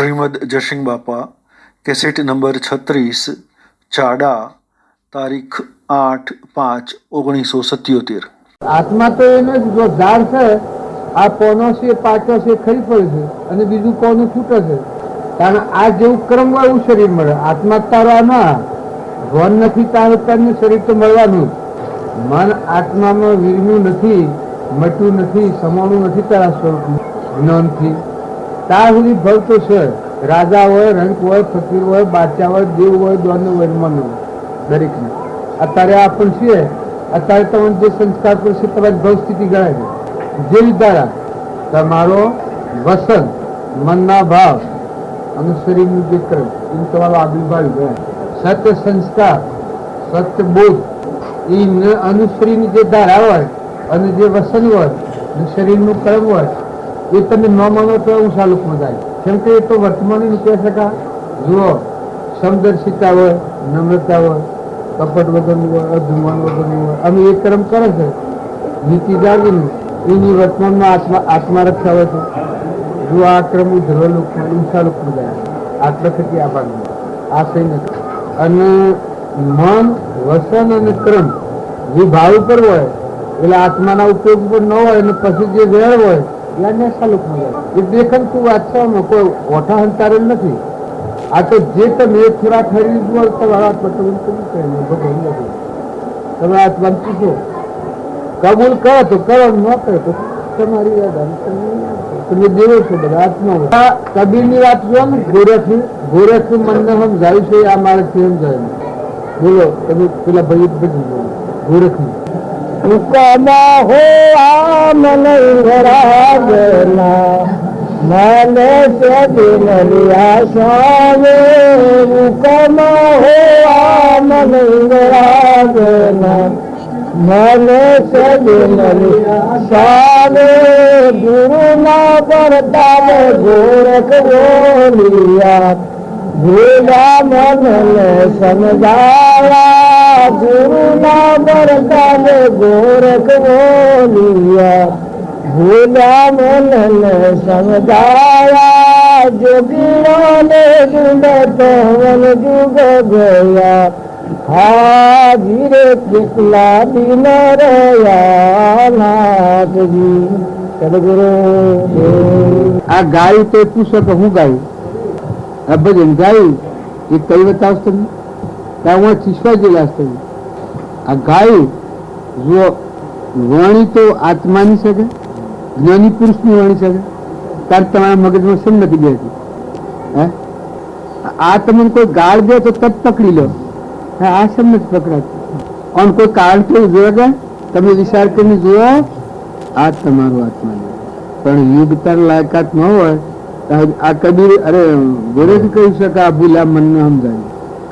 શ્રીમદ જયસિંહ બાપા cassette number 36 ચાડા તારીખ 8/5/1977। આત્મા તો એનો જ જો ઝાડ છે, આ કોનો છે પાછો છે ખરી પડે છે અને બીજું કોનું છૂટે છે, કારણ આ જેવું ક્રમ હોય એવું શરીર મળે. આત્મા તારા ના ભણ નથી તારું તને શરીર તો મળવાનું જ. મન આત્મામાં વીરનું નથી, મટ્યું નથી, સમાણું નથી તારા સ્વરૂપ જ્ઞાનથી. ત્યાં સુધી ભવ તો છે. રાજા હોય, રંક હોય, ફકીર હોય, બાદશાહ હોય, દેવ હોય, દોન હોય, મન હોય, દરેકને. અત્યારે આ પણ છીએ, અત્યારે તમને જે સંસ્કાર પર છે તમારી ભવ સ્થિતિ ગણાય છે. જેવી દ્વારા તમારો વસન, મનના ભાવ અને શરીરનું જે કર્મ એ તમારો આવિર્ભાવ ગણાય. સત્ય સંસ્કાર, સત્ય બોધ એ અનુસરીની જે ધારા હોય અને જે વસન હોય, શરીરનું કર્મ હોય, એ તમે ન માનો તો ઊંચા લોકમાં જાય. કેમ કે એ તો વર્તમાન કહી શકા. જુઓ, સમદર્શિતા હોય, નમ્રતા હોય, કપટ વગરનું હોય, અભિમાન વગરનું હોય, અમે એ કર્મ કરે છે નીતિ જાગીને એની વર્તમાનમાં આત્મા રક્ષા હોય છે. જો આ ક્રમ ધ્રુવ લોકમાં ઊંચા લોકમાં જાય. આટલા થકી આ ભાગ આશય નથી. અને મન, વસન અને ક્રમ જે ભાવ ઉપર હોય એટલે આત્માના ઉપયોગ ઉપર ન હોય અને પછી જે વેર હોય એ દેખનતું વાત છે. કોઈ ઓઠા હંતારેલ નથી. આ તો જે તમે થોડા ઠરી જુઓ તમારા તમે આત્મા પૂછો, કબૂલ કરો તો કરો, ન કરે તો તમારી તમે દેવો છો બધા આત્મા. કબીર ની વાત જો ને ગોરખ મનને સમજાયું છે આ મારે સમજાય. બોલો તમે પેલા ભાઈ બધી ગોરખ ની હુકમ હો આમ રાગના મને સદિનલિયા સ્વામે. હુકમ હો આમ રાગના મને સદિનલિયા સ્વામે. ગુરુ ના પરતાપ ગોરખ બોલિયા, ભૂલા મનને સમજાયા. ગુરુ ના બરતાપ ગોરખ બોલિયા, ભૂલા મનને સમજાયા. જોગીઓને જુગત વન જુગ ગયા, હાજીરે કેટલા દિન રહ્યા નાથજી. સદગુરુ આ ગાયું તો પૂછો કે હું ગાયું આ ભજન ગાયું એ કઈ બતાવશ તમે? ત્યાં ચીસવા જેલા છે. આ ગાયું જો વાણી તો આત્માની શકે, જ્ઞાની પુરુષની વાણી શકે. ત્યારે તમારા મગજમાં શેમ નથી બેઠી? હે, આ તમને કોઈ ગાળ દે તો તપ પકડી લો. આ શેમ નથી પકડાતું? અને કોઈ કાળ કેવું જોવે, તમે વિચાર કરીને જુઓ, આ તમારું આત્મા. પણ યુગતાર લાયકાત ન હોય આ કબીર અરે ગોરખ કહી શકે આ ભૂલા મનને સમજાય.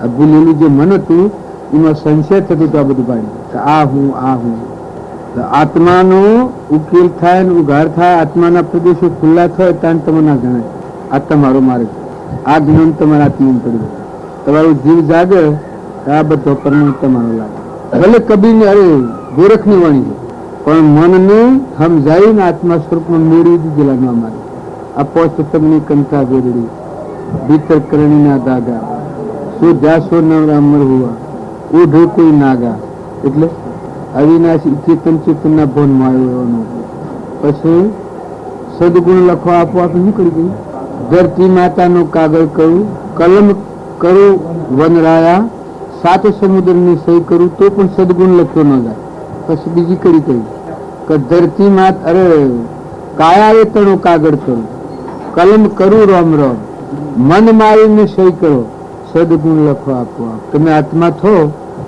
આ ભૂલેલું જે મન હતું એમાં સંશય થતું હતું. આ બધું પાડી આ હું આત્માનો ઉકેલ થાય ને ઉઘાર થાય, આત્માના પ્રદેશો ખુલ્લા થાય ત્યાં તમે ના ગણાય. આ તમારો માર્ગ, આ જ્ઞાન તમારા આત્મામાં પડી જાય. તમારો જીવ જાગે આ બધો પરમાણુ તમારો લાગે. ભલે કબીર અરે ગોરખ ની વાણી છે, પણ મનને સમજાવીને આત્મા સ્વરૂપમાં મેળવી દીધેલા ન મારે. આ પોષતમની કંઠા વેરડી ભીતર કરણીના દાગા, સો જાસો નવરા અમર હુઆ, ઓઢો કોઈ નાગા. એટલે અવિનાશી ચેતન ચેતનના ભવનમાં આવ્યો એનો. પછી સદગુણ લખવા આપોઆપ નીકળી ગઈ. ધરતી માતાનો કાગળ કરું, કલમ કરું વનરાયા, સાત સમુદ્રની સહી કરું તો પણ સદગુણ લખ્યો ન જાય. પછી બીજી કડી કહી કે ધરતી માત અરે કાયા એ તણો કાગળ કરું, કલમ કરું રામ રામ, મન મારીને સહી કરો, સદગુણ લખો આપો. તમે આત્મા થો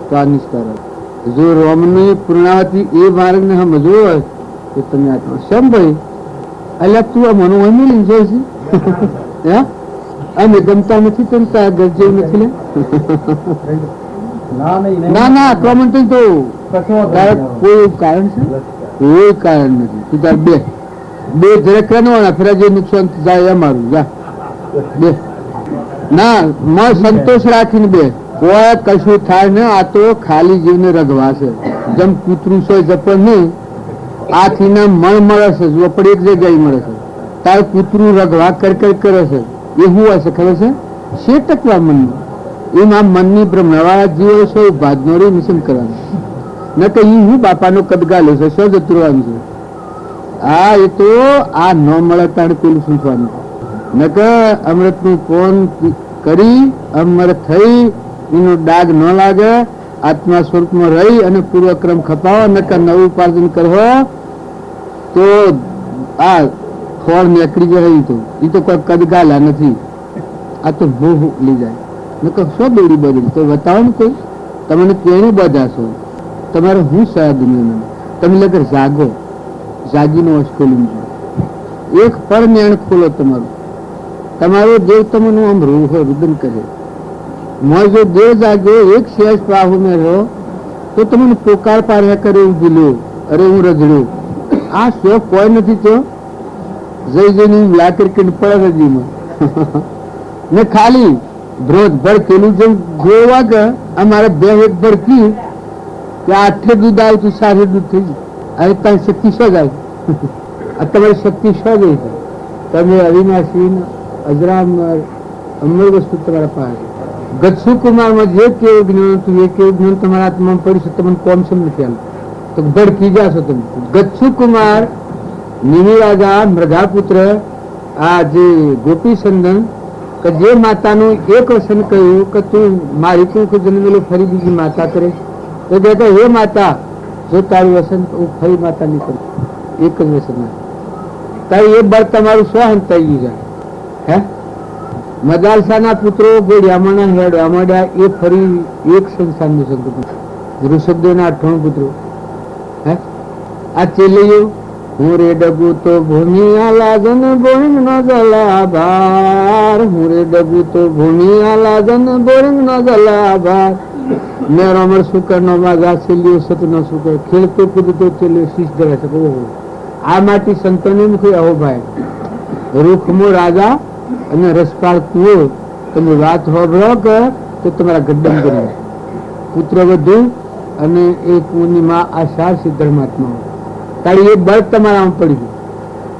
તો આ નિષ્ઠા રાખો. જો રોમની પૂર્ણાવતી એ માર્ગ ને સમજવો હોય તો તમે આત્મા. શેમ ભાઈ અલ્યા તું આ મનો એમ લઈને જાય છે? અમે ગમતા નથી તો ગરજે નથી લે. ના કોમેન્ટ તો કોઈ કારણ છે? કોઈ કારણ નથી. તું તાર બે જરાક કરવાના, ફેરા જે નુકસાન જાય અમારું જા બે. ના માં સંતોષ રાખીને બે, કોઈ કશું થાય ને. આ તો ખાલી જીવને રગવાશે. જેમ કૂતરું સોય જપણ નહીં, આથી ના મણ મળે છે, ઝોપડી એક જગ્યાએ મળે છે. તારે કૂતરું રગવા કરે છે, એ શું હોય છે ખબર છે? શેટકવા મનનું. એમ આ મનની ભ્રમણાવાળા જીવો છો એ ભાજનોડી મિશન કરવાનું. ન તો હું બાપાનો કદગાલો છે, શું જતું છે? આ એ તો આ ન મળે તાણ પેલું સૂંચવાનું. ન કે અમૃતનું પોન કરી અમર થઈ એનો ડાઘ ન લાગે, આત્મા સ્વરૂપમાં રહી અને પૂર્વક્રમ ખપાવો, ન કે નવું ઉપાર્જન કરવો તો આ ફળ નીકળી જાય. એ તો કોઈ કદગાલા નથી. આ તો મોહ લઈ જાય. ન કે શું દોડી બદલી તો બતાવો ને કોઈ તમને કેને બધાશો. તમારે હું સયા દુનિયામાં તમે લગર જાગો, જાગીનો વશ ખોલી એક પર જ્ઞાન ખોલો. તમારો દેવ તમને આમ રૂહ રુદન કરે. મોય જો દેવ જાગ્યો એક શેષ પાહુ મેં રહો તો તમને પોકાર પાડ્યા કરે એવું ભૂલ્યો, અરે હું રજડ્યો. આ શોખ કોઈ નથી તો જઈ જઈને લાકર કે પડે રજીમાં ને ખાલી ધ્રોજ ભડકેલું જેમ ગોવા કે અમારે બે એક ભડકી કે આઠે દૂધ આવતું સારું દૂધ થઈ ગયું. હવે તારી શક્તિ શું જાય? આ તમારી શક્તિ શું જાય છે? તમે અવિનાશી અજરામર અમર વસ્તુ તમારા પાસે. ગચ્છુ કુમારમાં જે કેવું જ્ઞાન હતું એ કેવું જ્ઞાન તમારા આત્મામાં પડ્યું છે, તમને કોમ સમ નથી આમ તો ભડકી જાશો તમે. ગચ્છુ કુમાર નિમિરાજા મૃગાપુત્ર આ જે ગોપી સંદન કે જે માતાનું એક વસન કહ્યું કે તું મારી કુખ જન્મેલું ફરી બીજી માતા કરે તો કહેતા હે માતા જો તારું વસન હું ફરી માતા નહીં કરું, એક જ વસન તારી એ બળ તમારું શું હંતાઈ ગયું છે? હે મદાલસાના પુત્રો ગોળિયામણા હેડ્યા એ ફરી એક સંસારનું સંકટ. ઋષભદેવના 98 પુત્રો. હે આ ચેલીઓ હું રે ડગુ તો ભૂમિયા લાગન બોરિંગ નો જલાભાર, હું રે ડગુ તો ભૂમિયા લાગન બોરિંગ નો જલાભાર. મેં રમણ શુકર નો માગા ચેલીઓ સત નો શુકર ખેલતો કૂદતો ચેલીઓ શીશ ધરે છે. ઓહો આ માટી સંતોને મુખે આવો ભાઈ રૂખમો રાજા અને રસપાળ કુવો. તમે વાત હોભળો કે તો તમારા ગડ્ડમ કરી પુત્ર વધુ અને એ કુવાની માં આ 4 સિદ્ધર્માત્માઓ. તારી એ બળ તમારામાં પડી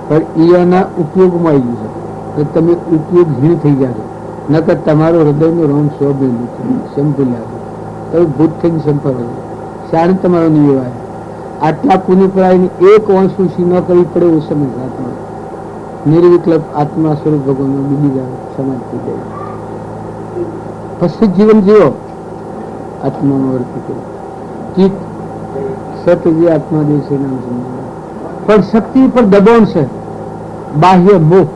ગયું પણ એના ઉપયોગમાં આવી ગયું છે તો તમે ઉપયોગહીન થઈ ગયા. નકર તમારો હૃદયનો રોમ સ્વબેલું સમજી લાગે તમે ભૂત થઈને સંપર્ક શાણ તમારો નિવેવાય. આટલા પુનિ પડાવીને એક અંશ ઊંચી ન કરવી પડે એવું સમજ આત્મા નિર્વિકલ્પ આત્મા સ્વરૂપ ભગવાન બીજી જાય સમાજ થઈ જાય. પછી જીવન જીવો આત્મામાં વર્તી કર્યું ચિત્ત સતજી આત્મા દેવ છે નામ સમજાવે. પણ શક્તિ પર દબાણ છે, બાહ્ય મોહ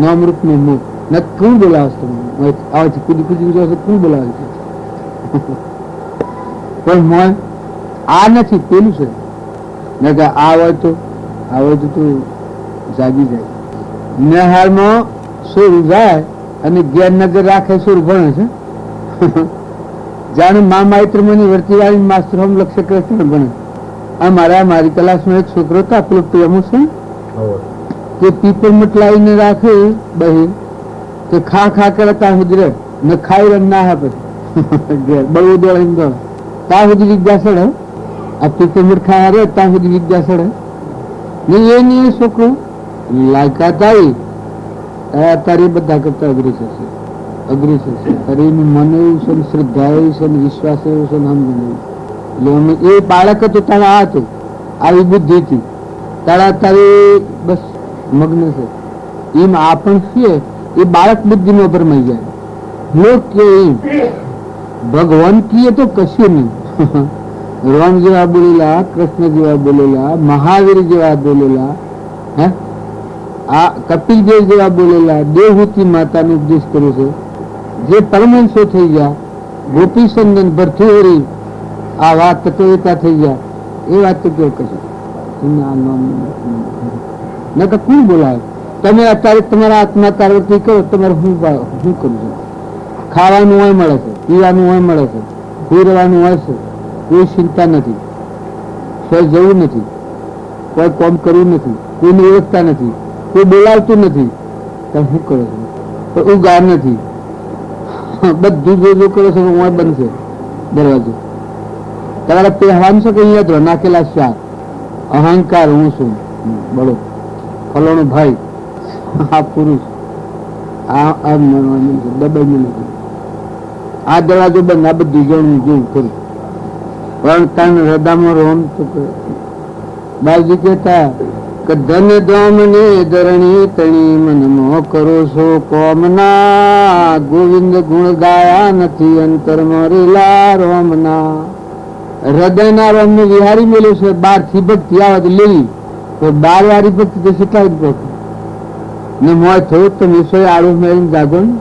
નામરૂપ નું મોહ. ન કોણ બોલાવે તમે આવે છે કુદી કુદી જો કોણ બોલાવે છે? પણ મોહ આ નથી પેલું છે. ન કે આ હોય તો તું જાગી જાય. નિહાળમાં સુર જાય અને જ્ઞાન નજર રાખે સુર ભણે છે. જાણે મા માઇત્રમની વર્તી વાળી માસ્ટર હોમ લક્ષ્ય કૃષ્ણ ભણે. મારી ક્લાસમાં એક છોકરો હતો પેલો પ્રેમો છે કે પીપર મટલાવીને રાખે બહી કે ખા ખા કરે ત્યાં સુધી રહે ને ખાઈ રન ના આપે બળવું દોડાઈને દોડે ત્યાં સુધી વિદ્યા સડે. આ પીપર મટ ખાયા રહે ત્યાં સુધી વિદ્યા સડે ને એ નહીં છોકરો લાયકાત આવી અત્યારે બધા કરતા અગ્રેસર છે. તારે એનું મન એવું છે ને શ્રદ્ધા એવી છે ને વિશ્વાસ એવો છે ને સમજ એટલે એ બાળક હતો તારા આ હતું આવી બુદ્ધિ હતી તારા તારી બસ મગ્ન છે. એમ આ પણ છીએ એ બાળક બુદ્ધિ નો ભરમાઈ જાય. લોક કે ભગવાન કીએ તો કશું નહીં. રામ જેવા બોલેલા, કૃષ્ણ જેવા બોલેલા, મહાવીર જેવા બોલેલા, હે આ કપિલ દેવ જેવા બોલેલા, દેવહૂતિ માતાનો ઉપદેશ કર્યો છે. જે પરમહંસો થઈ ગયા, ગોપી સંદન ભરથુરી આ વાત તત્વતા થઈ ગયા એ વાત તો કેવું કશું ન તો કોણ બોલાવે? તમે અત્યારે તમારા આત્મા કાર્યવૃત્તિ કરો તમારે શું કરું છું? ખાવાનું હોય મળે છે, પીવાનું હોય મળે છે, ફેરવાનું હોય છે, કોઈ ચિંતા નથી, કોઈ જવું નથી, કોઈ કામ કરવું નથી, કોઈની ઓળખતા નથી, કોઈ બોલાવતું નથી. તમે શું કરો છો? તો ઉગાર નથી, બધું જો કરો છો હું બનશે દરવાજો. તમારે પહેરવાનું છે કે અહીંયા જ નાખેલા શાક અહંકાર હું છું બળો ફલોનો ભાઈ આ પુરુષ આ માનવાનું છે, દબાઈ નથી. આ દરવાજો બંધ, આ બધું જણું જેવું ખરું, પણ તન હૃદયમાં રોમ તો બાજી કહેતા કે ધન દોમ ને ધરણી તણી મનમાં કરો છો કોમના, ગોવિંદ ગુણ ગાયા નથી અંતરમાં રેલા રોમના. હૃદયના રોમ ને વિહારી મેળ્યું છે, 12 થી ભક્તિ આવે તો લેવી, તો 12 વાળી ભક્તિ તો શીખાય જ ભક્તિ ને મોય થયું. તમે સોય આડું મેળવીને જાગો ને,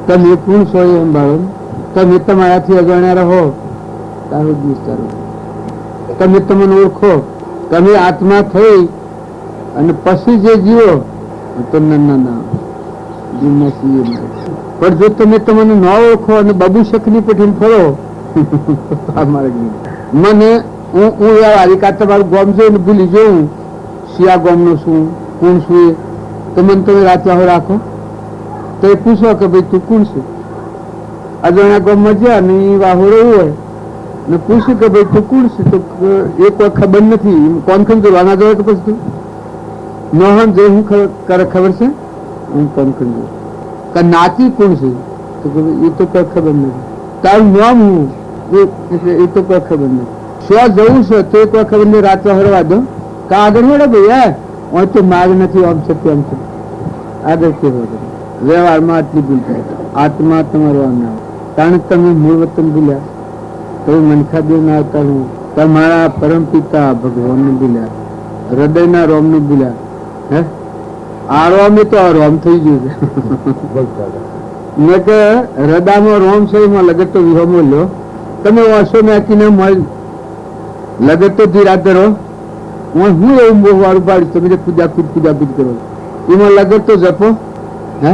તમે કોણ સોય સંભાળો, તમે તમારાથી અજાણ્યા રહો તારું વિસ્તારો, તમે તમને ઓળખો, તમે આત્મા થઈ અને પછી જે જીવો તો ના જીવના છીએ. પણ જો તમે તમને ન ઓળખો અને બાબુ શખની પેઠીને ફરો મને હું વારિકા તમારું ગોમ જોઈને ભૂલી જોઉં શિયા ગોમનું શું કોણ શું એ, તો મને તમે રાત વાહો રાખો તો એ પૂછો કે ભાઈ તું કોણ છે. અજાણ્યા ગોમમાં જ્યાં ને વાહો રહેવું હોય ને પૂછ્યું કે ભાઈ તું કોણ છે, તો એ કોઈ ખબર નથી, કોણ ખંજોરવાના જોડે કે પછી નોહન જે હું ખબર છે, હું કોણ ખંજોર કે નાચી કોણ છે, તો એ તો કોઈ ખબર નથી. તારું નામ હું એ તો કોઈ ખબર નથી. શું જવું છે તો એ કોઈ ખબર નહીં. રાત હરવા દો કા આગળ મળે ભાઈ હું તો માગ નથી, આમ છે તેમ છે, આગળ કેવો વ્યવહારમાં આટલી ભૂલ થાય. આત્મા તમારો આમ ના કારણ તમે મૂળ વતન ભૂલ્યા, તો મનખાદેવ ના આવતા હું તમારા પરમ પિતા ભગવાન ને ભૂલ્યા, હૃદયના રોમ ને ભૂલ્યા. હે આ રોમ એ તો રોમ થઈ ગયું છે કે હૃદયમાં રોમ છે એમાં લગત તો વિહોમો લો તમે વર્ષો નાખીને મળ લગત તો ધીરા કરો. હું એવું મોહ વાળું પાડીશ તમે પૂજા કરો એમાં લગત તો જપો. હે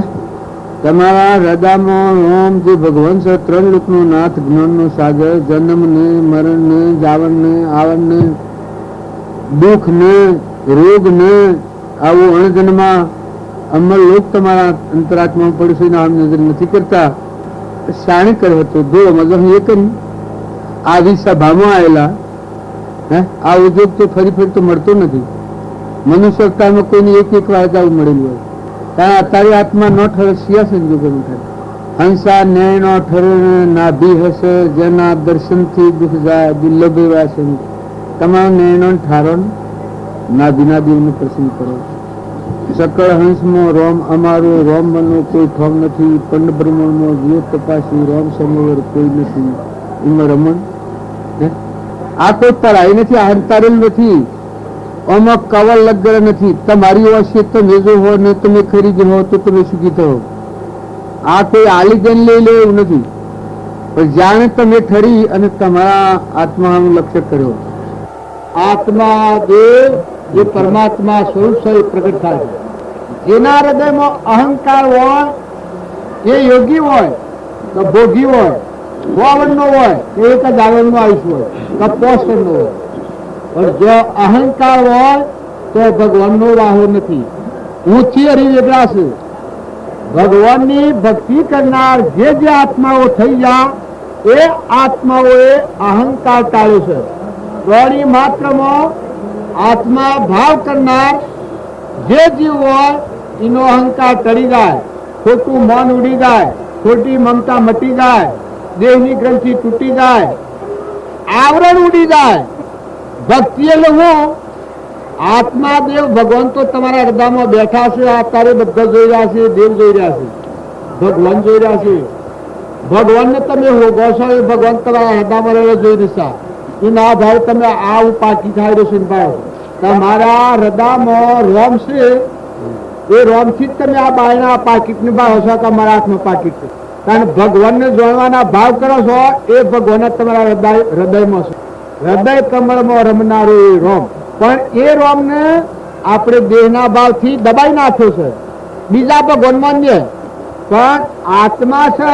તમારા હૃદયમાં રોમ જે ભગવાન છે, 3 લોકનો નાથ, જ્ઞાનનો સાગર, જન્મ ને મરણ ને જાવણ ને આવણ ને દુઃખ ને રોગ ને આવું અણજન્મા અમર લોક તમારા અંતરાત્મા પડશે ને આમ નજર નથી કરતા. શાણે કર્યો હતો જો મતલબ એ કરી આવી સભામાં આવેલા. હે આ ઉદ્યોગ તો ફરી તો મળતો નથી. મનુષ્ય અવતારમાં કોઈને એક વાર જ આવું મળેલું હોય. કારણ અત્યારે આત્મા ન ઠરે શિયા સંજોગોનું થાય. હંસા ન્યાય નો ઠરે નાભી હશે જેના દર્શનથી દુઃખ જાય દિલ્લભે વાસન. તમારો ન્યાય નો ઠારો નાભીના દેવને પ્રસન્ન કરો. સકળ હંસમાં રોમ અમારો, રોમ મનો કોઈ ઠોમ નથી, પંડ બ્રહ્મણમાં જીવ તપાસી રોમ સમોવર કોઈ નથી. એમાં રમણ આ કોઈ પરાઈ નથી, અહંકારેલ નથી, આમાં કવર લગર નથી. તમારી વચ્ચે તમે જો હો ને તમે ખરીદી હો તો તમે સુખી થો. આ કોઈ આલિજન લઈ લે એવું નથી, પણ જાણે તમે ઠરી અને તમારા આત્માનું લક્ષ્ય કર્યો. આત્મા દેવ જે પરમાત્મા સ્વરૂપ સ્વરૂપ પ્રગટ થાય છે. જેના હૃદયમાં અહંકાર હોય એ યોગી હોય તો ભોગી હોય, 100 નો હોય તો એક જ આવરણનું આયુષ્ય હોય, તો 65 નો હોય. પણ જો અહંકાર હોય તો ભગવાનનો વાહો નથી. ઊંચી હરિવેગળા છે. ભગવાનની ભક્તિ કરનાર જે આત્માઓ થઈ ગયા એ આત્માઓએ અહંકાર ટાળ્યો છે. પ્રાણી માત્રમાં આત્મા ભાવ કરનાર જે જીવ હોય એનો અહંકાર ટળી જાય, ખોટું મન ઉડી જાય, ખોટી મમતા મટી જાય, દેહની ગ્રંથિ તૂટી જાય, આવરણ ઉડી જાય. ભક્તિ એટલે હું આત્મા દેવ ભગવાન તો તમારા હૃદયમાં બેઠા છે. અત્યારે બધા જોઈ રહ્યા છે, દેવ જોઈ રહ્યા છે, ભગવાન જોઈ રહ્યા છે. ભગવાનને તમે હોગો છો એ ભગવાન તમારા હૃદયમાં રહેલો જોઈ રહ્યા. એના આધારે તમે આ ઉપાકી થાય રહ્યો સંભાળો. તમારા હૃદયમાં રોમ છે એ રોમ થી જ તમે આ બાયના પાકીટ ને ભાવ છો કે અમારા હાથમાં પાકીટ છે. કારણ ભગવાનને જોડવાના ભાવ કરો છો એ ભગવાન તમારા હૃદયમાં છે. હૃદય કમળમાં રમનારો એ રોમ, પણ એ રોમ ને આપણે દેહના ભાવથી દબાઈ નાખ્યો છે. બીજા ભગવાનમાં નહીં, પણ આત્મા છે,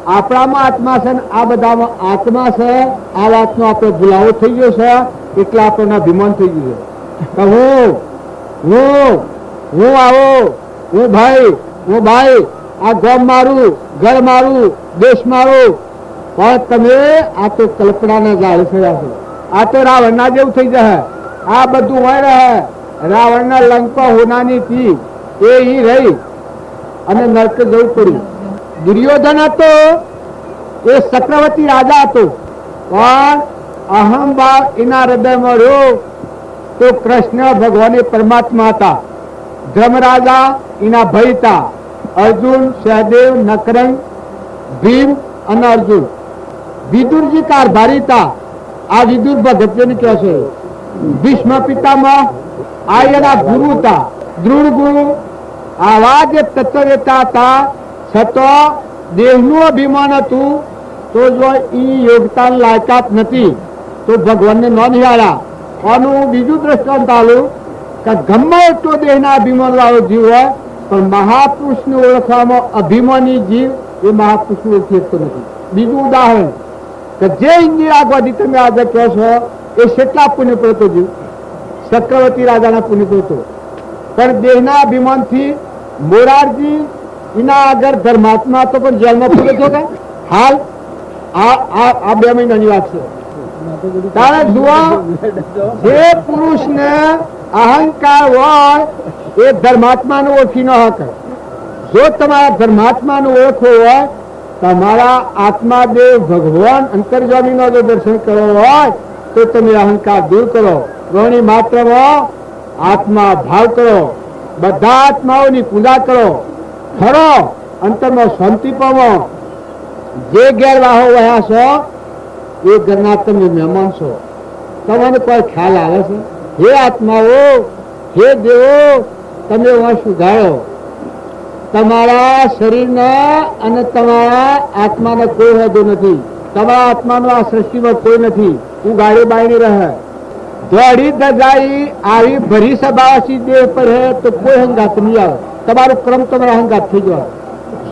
આપણામાં આત્મા છે ને આ બધામાં આત્મા છે. આ વાતનો આપણો ભૂલાવો થઈ ગયો છે એટલે આપણને અભિમાન થઈ ગયું છે. હું આવો, હું ભાઈ, આ ગામ મારું, ઘર મારું, દેશ મારું. પણ તમે આ તો કલ્પનાના જાળ થયા છો. આ તો રાવણના જેવું થઈ જાય. આ બધું હોય રહે. રાવણના લંકા હોનાની હતી એ રહી અને નર્ક જવું પડ્યું. દુર્યોધન હતો એ ચક્રવર્તી રાજા હતો, પણ અહંભાવ એના હૃદયમાં રહ્યો તો કૃષ્ણ ભગવાન પરમાત્મા હતા. ધર્મરાજા એના ભાઈ હતા, અર્જુન, સહદેવ, નકરંગ, ભીમ અને અર્જુન. વિદુરજી કારભારી હતા, આ વિદુર ભગત કહે છે. ભીષ્મ પિતામહ આ એના ગુરુ હતા, દ્રોણ ગુરુ. આવા જે તત્વવેતા હતા, છતાં દેહનું અભિમાન હતું. તો જો ઈ યોગતા લાયકાત નથી તો ભગવાનને ન નિહાળ્યા. આનું બીજું દ્રષ્ટાંત આલું કે ગમે એટલો દેહના અભિમાન વાળો જીવ હોય, પણ મહાપુરુષને ઓળખવામાં અભિમાની જીવ એ મહાપુરુષને ઓળખી શકતો નથી. બીજું ઉદાહરણ કે જે ઇન્દિરા ગાંધી તમે આજે કહો છો એ કેટલા પુણ્યપ્રતો જીવ, ચક્રવર્તી રાજાના પુણ્યપ્રતો. પણ દેહના અભિમાનથી મોરારજી એના આગળ ધર્માત્મા તો પણ જેલમાં પૂરો થયો કે હાલ આ 2 મહિનાની વાત છે. તારે જુઓ, જે પુરુષને અહંકાર હોય એ ધર્માત્માને ઓળખી ન શકે. જો તમારા ધર્માત્માને ઓળખવો હોય, તમારા આત્માદેવ ભગવાન અંતર્જામીનો જો દર્શન કરવો હોય તો તમે અહંકાર દૂર કરો, ગૌણી માત્રમાં આત્મા ભાવ કરો, બધા આત્માઓની પૂજા કરો, ખરો અંતરમાં શાંતિ પામો. જે ગેરવાહો વયા છો એ ઘરના તમે મહેમાન છો, તમને કોઈ ખ્યાલ આવે છે? હે આત્માઓ, હે દેવો, તમે એમાં સુધારો. તમારા શરીરને અને તમારા આત્માને કોઈ હોદો નથી. તમારા આત્માનો આ સૃષ્ટિમાં કોઈ નથી. હું ગાડી બાયની રહે દોડી દજાઈ આવી ભરી સભાવાસી દેહ પર હે તો કોઈ હંગાત નહીં આવે. તમારું ક્રમ તમારા હંગાત થઈ જાય.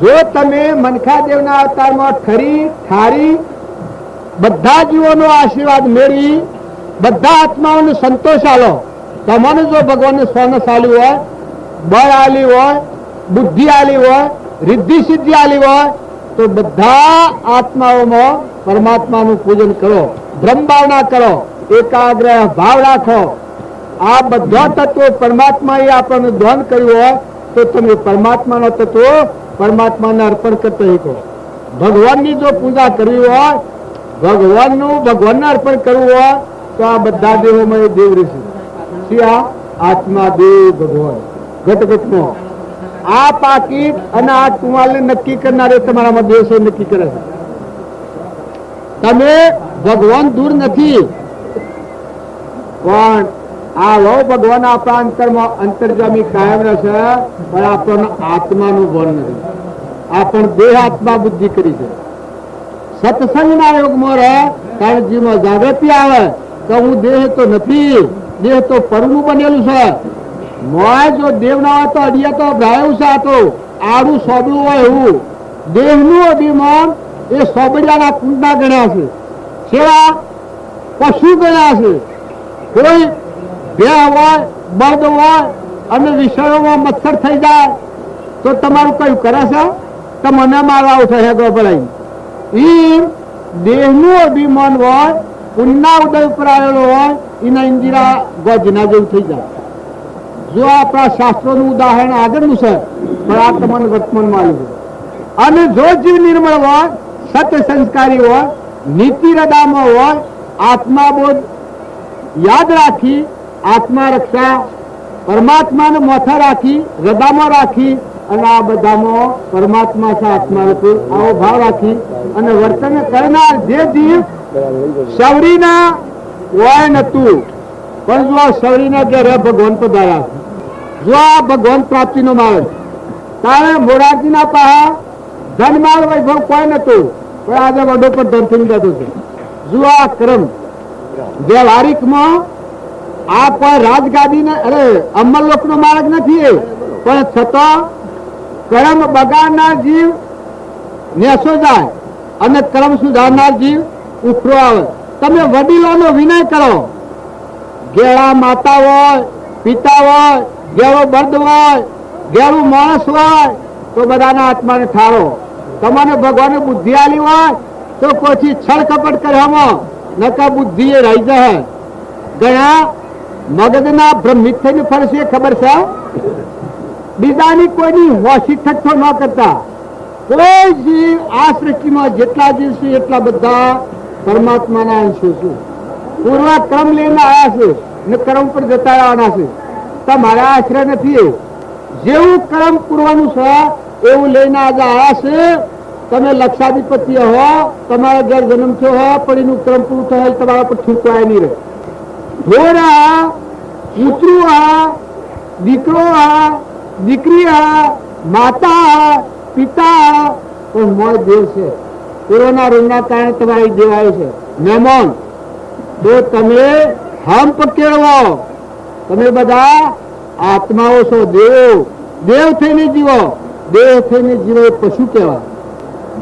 જો તમે મનખા દેવના અવતારમાં ઠરી ઠારી બધા જીવોનો આશીર્વાદ મેળવી બધા આત્માઓને સંતોષ આલો, તમને જો ભગવાનને સ્વર્ણ આલ્યું હોય, બળ આલ્યું હોય, બુદ્ધિ આલી હોય, રિદ્ધિ સિદ્ધિ આલી હોય, તો બધા આત્માઓમાં પરમાત્માનું પૂજન કરો, બ્રહ્મ ભાવના કરો, એકાગ્ર ભાવ રાખો. આ બધા તત્વો પરમાત્માએ આપણને દાન કર્યું હોય તો તમે પરમાત્માના તત્વો પરમાત્માને અર્પણ કરતા શીખો. ભગવાનની જો પૂજા કરવી હોય, ભગવાનને અર્પણ કરવું હોય તો આ બધા દેવોમાં એ દેવ રહેશે. આ આત્મા દેવ ભગવાન ઘટઘટમાં આ પાકીટ અને આ ટુવાલને નક્કી કરનારે તમારામાં દેવ નક્કી કરે છે. તમે ભગવાન દૂર નથી, પણ આ લો ભગવાન આપણા અંતરમાં અંતર્જામી કાયમ રહેશે, પણ આપણને આત્માનું ભાન નથી. આપણ દેહ આત્મા બુદ્ધિ કરી છે. સત્સંગના યોગમાં રહે કારણ જીવમાં જાગૃતિ આવે તો હું દેહ તો નથી, દેહ તો પરનું બનેલું છે. મોય જો દેવ ના હોય તો અડિયા તો ભરાયું છે. આ તો આડું સોબડું હોય એવું દેહનું અભિમાન એ સોબડિયાના કુંડના ગણ્યા છે, સેવા પશુ ગણ્યા છે. કોઈ ભેહ હોય, બળદ હોય અને વિષયોમાં મચ્છર થઈ જાય તો તમારું કયું કરે છે? તો મને મારવા ઉઠે હેગો ભરાઈ. ઈ દેહનું અભિમાન હોય, પુણ્યના ઉદય ઉપર આવેલો હોય, એના ઇન્દિરા ગોજના જેવું થઈ જાય. જો આપણા શાસ્ત્રોનું ઉદાહરણ આગળનું છે, પણ આ તમને વર્તમાનમાં આવ્યું છે. અને જો જીવ નિર્મળ હોય, સત્ય સંસ્કારી હોય, નીતિ હૃદયમાં હોય, આત્માબોધ યાદ રાખી, આત્મા રક્ષા પરમાત્માને મોથા રાખી, હૃદયમાં રાખી અને આ બધામાં પરમાત્મા છે આત્મા રૂપે આવો ભાવ રાખી અને વર્તન કરનાર જે જીવ સવરીના હોય નતું, પણ જો સવરીના કે રે ભગવાન પધાર્યા, જો આ ભગવાન પ્રાપ્તિનો માર્ગ તારે મોરારજીના પાહા ધન માલ વૈભવ કોઈ નતું, પણ આજે વડો પર ધન થઈ જતો છે. જો આ ક્રમ વ્યવહારિકમાં આ કોઈ રાજગાદી અરે અમરલોક નો માર્ગ નથી, પણ છતાં કર્મ બગાડનાર જીવ નેસો જાય અને કર્મ સુધારનાર જીવ ઉખરો આવે. તમે વડીલોનો વિનય કરો. ગેળા માતા હોય, પિતા હોય, ગેળો બર્દ હોય, ગેળું માણસ હોય તો બધાના આત્માને ઠારો. તમને ભગવાને બુદ્ધિ આલી હોય તો પછી છળ કપટ કરવામાં નકા બુદ્ધિ એ રહી જાય. ઘણા મગજના ભ્રમિત થઈને ફરશે, ખબર છે? બીજાની કોઈની હોશી ઠઠ્ઠો ન કરતા. કોઈ જીવ આ સૃષ્ટિમાં જેટલા જીવ છે એટલા બધા પરમાત્માના અંશો છે. પૂર્વ ક્રમ લઈને આવ્યા છે ને કર્મ પર જતા આવવાના છે. તમારા આશ્રય નથી. જેવું કર્મ પૂર્વનું છે એવું લઈને આજે આવ્યા છે. તમે લક્ષાધિપતિ હો, તમારા ઘર જન્મ થયો હોય, પણ એનું કર્મ પૂરું થાય તમારા પર છૂટવાય નહીં રહે. ઢોરા, કૂતરું હા, દીકરો હા, દીકરી હા, માતા હા, પિતા પણ મોય દેવ છે. પૂર્વના ઋણના કારણે તમારી દેવાય છે. મહેમાન તો તમે હમ કેળવો. તમે બધા આત્માઓ છો. દેવ થઈને જીવો. દેહ થઈને જીવો એ પશુ કહેવાય.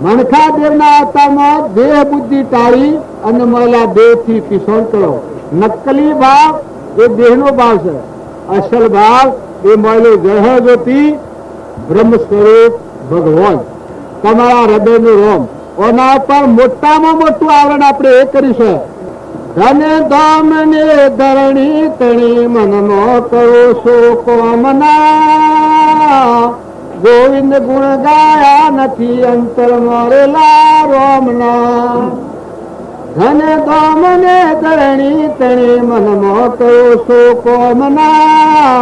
મનખા દેવના અવતારમાં દેહ બુદ્ધિ ટાળી અને મળેલા દેહ થી પીસોણ કરો. નકલી ભાવ એ દેહનો ભાવ છે. અસલ ભાવ એ મળેલો ગ્રહ જ્યોતિ બ્રહ્મ સ્વરૂપ ભગવાન તમારા હૃદયનું રોમ. ઓના પર મોટામાં મોટું આવરણ આપણે એ કરીશું. ધન ધામ ને ધરણી તણી મનનો કરો સો કોમના. ગોવિંદ ગુણ ગાયા નથી અંતર મોરેલા રોમના. ધન ધામ ને ધરણી તણી મનનો કરો સો કોમના.